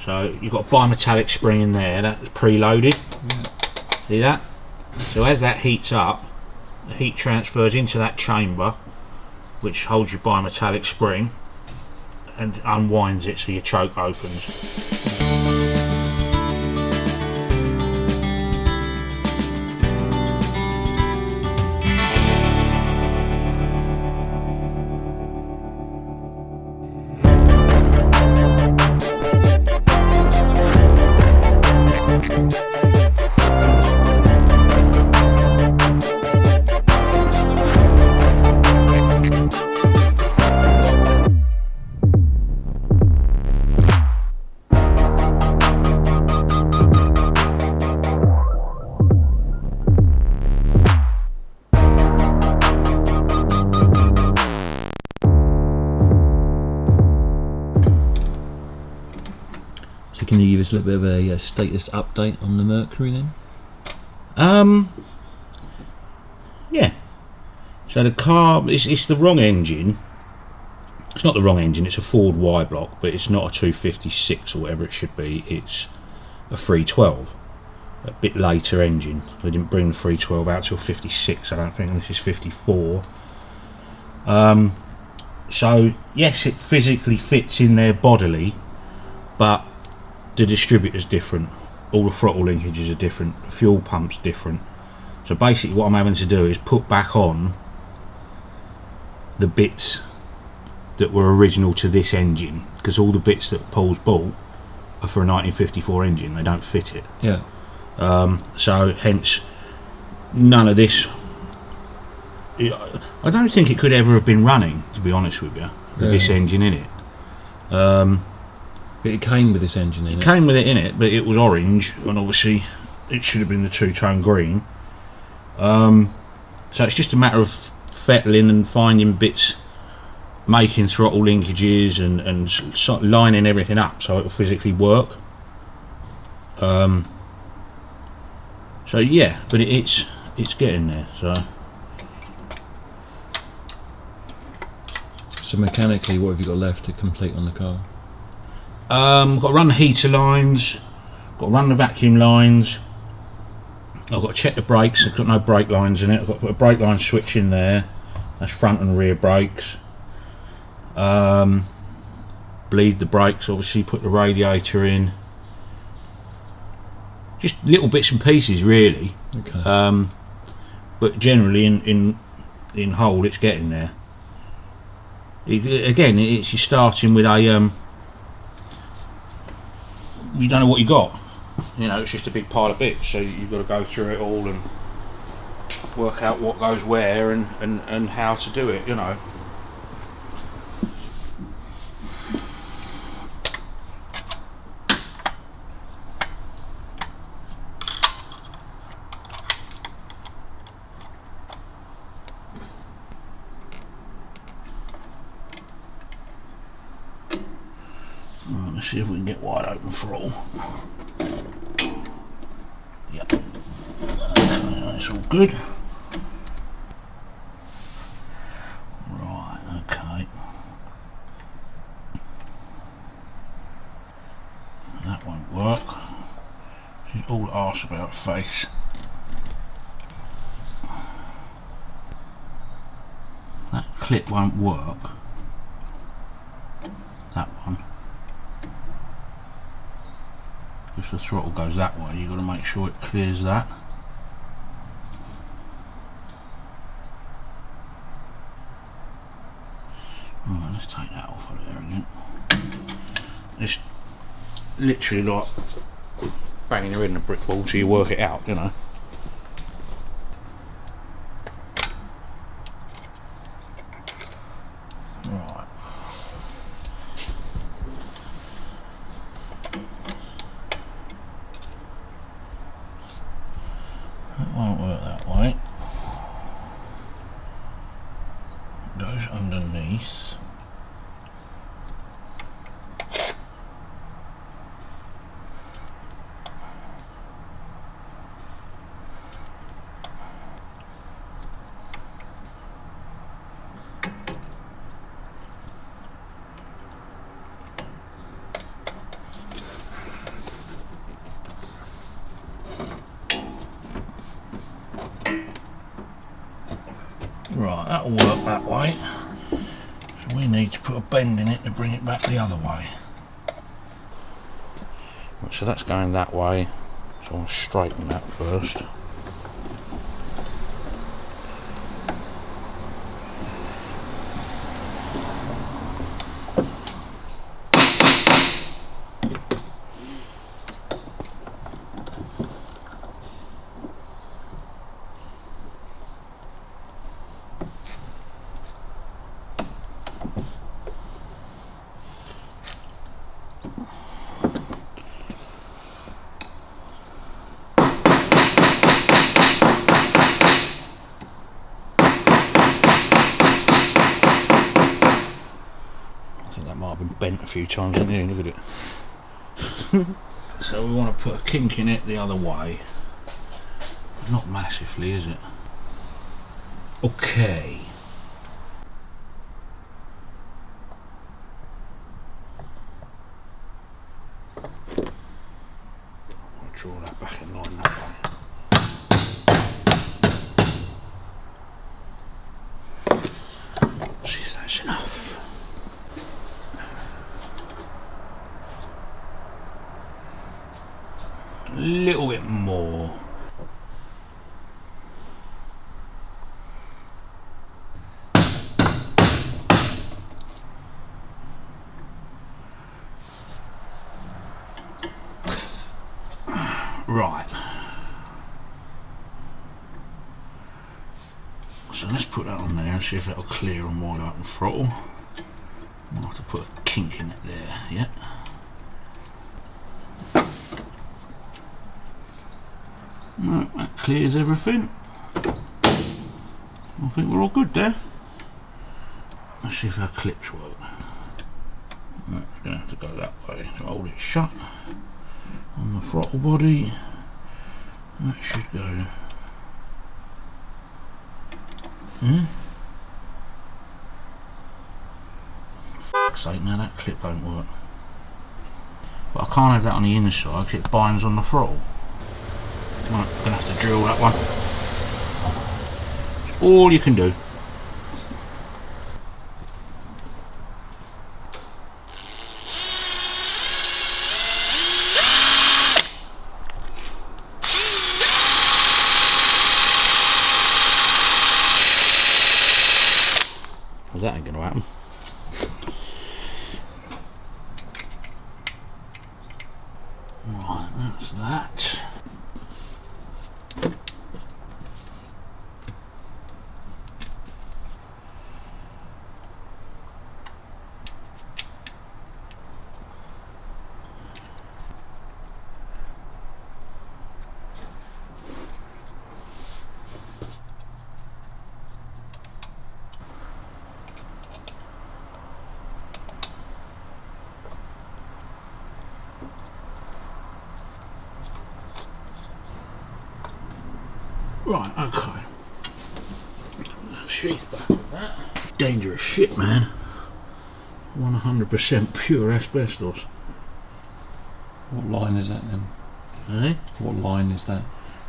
So you've got a bimetallic spring in there that's preloaded. See that? So as that heats up, the heat transfers into that chamber, which holds your bimetallic spring, and unwinds it so your choke opens. So can you give us a little bit of a status update on the Mercury then? Yeah. So the car, it's the wrong engine. It's not the wrong engine, it's a Ford Y block, but it's not a 256 or whatever it should be, it's a 312. A bit later engine. They didn't bring the 312 out till 56, I don't think, and this is 54. So yes, it physically fits in there bodily, but the distributor's different, all the throttle linkages are different, the fuel pump's different. So basically what I'm having to do is put back on the bits that were original to this engine, because all the bits that Paul's bought are for a 1954 engine, they don't fit it. Yeah. So hence none of this, I don't think it could ever have been running, to be honest with you, with this engine in it. But it came with this engine in it. It came with it in it, but it was orange, and obviously it should have been the two-tone green. So it's just a matter of fettling and finding bits, making throttle linkages and sort of lining everything up so it will physically work. So yeah, but it's getting there. So mechanically, what have you got left to complete on the car? Got to run the heater lines, got to run the vacuum lines, I've got to check the brakes. I've got no brake lines in it. I've got to put a brake line switch in there, that's front and rear brakes. Bleed the brakes, obviously, put the radiator in, just little bits and pieces really. Okay. But generally in whole it's getting there. Again, it's you're starting with a you don't know what you got, you know, it's just a big pile of bits, so you've got to go through it all and work out what goes where and how to do it, you know. Let's see if we can get wide open for all. Yep. Okay, that's all good. Right, okay. That won't work. She's all arse about face. That clip won't work. That one. If the throttle goes that way, you've got to make sure it clears that. Right, let's take that off of there again. Just literally like banging your head in a brick wall till you work it out, you know. Right. That won't work that way. It goes underneath. that'll work that way. So we need to put a bend in it to bring it back the other way. Right, so that's going that way, so I'll straighten that first. Bent a few times, didn't you? Look at it. So we want to put a kink in it the other way. Not massively, is it? Okay. I'll draw that back in line that way. See if that's enough. A little bit more. Right. So let's put that on there and see if that'll clear and wide open throttle. I'll have to put a kink in it there, yeah. Right, that clears everything. I think we're all good there. Let's see if our clips work. Right, it's going to have to go that way to hold it shut on the throttle body. That should go. Fuck's sake, now that clip don't work. But I can't have that on the inside because it binds on the throttle. Right, gonna have to drill that one. It's all you can do. Well, that ain't gonna happen. Right, that's that. Right, okay. Sheath back on that. Dangerous shit, man. 100% pure asbestos. What line is that then? Eh? What line is that?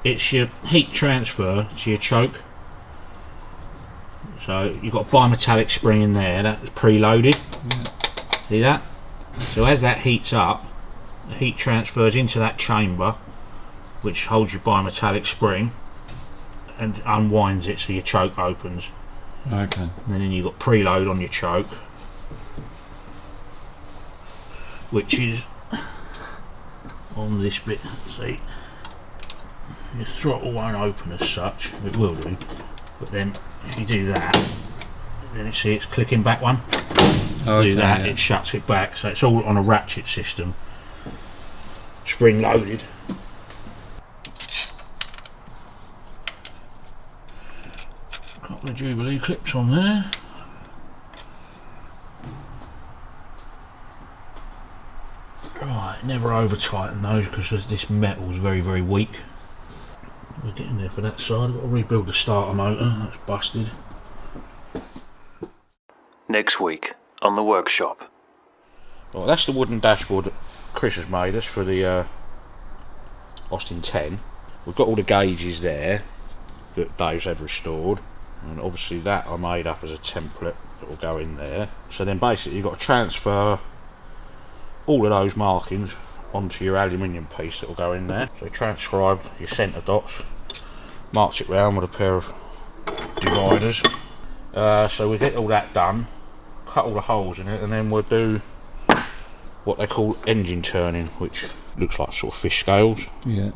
It's your heat transfer to your choke. So you've got a bimetallic spring in there that's preloaded. Yeah. See that? So as that heats up, the heat transfers into that chamber, which holds your bimetallic spring, and unwinds it so your choke opens. Okay. And then you've got preload on your choke, which is on this bit. See, your throttle won't open as such. It will do, but then if you do that, then you see it's clicking back one. Okay, Do that, yeah. it shuts it back. So it's all on a ratchet system, spring loaded. Couple of Jubilee clips on there. Right, never over tighten those because this metal's very, very weak. We're getting there for that side. I've got to rebuild the starter motor, that's busted. Next week on the workshop. Well, that's the wooden dashboard that Chris has made us for the Austin 10. We've got all the gauges there that Dave's had restored. And obviously that I made up as a template that will go in there. So then basically you've got to transfer all of those markings onto your aluminium piece that will go in there. So transcribe your centre dots, march it round with a pair of dividers. So we get all that done, cut all the holes in it, and then we'll do what they call engine turning, which looks like sort of fish scales. Yeah.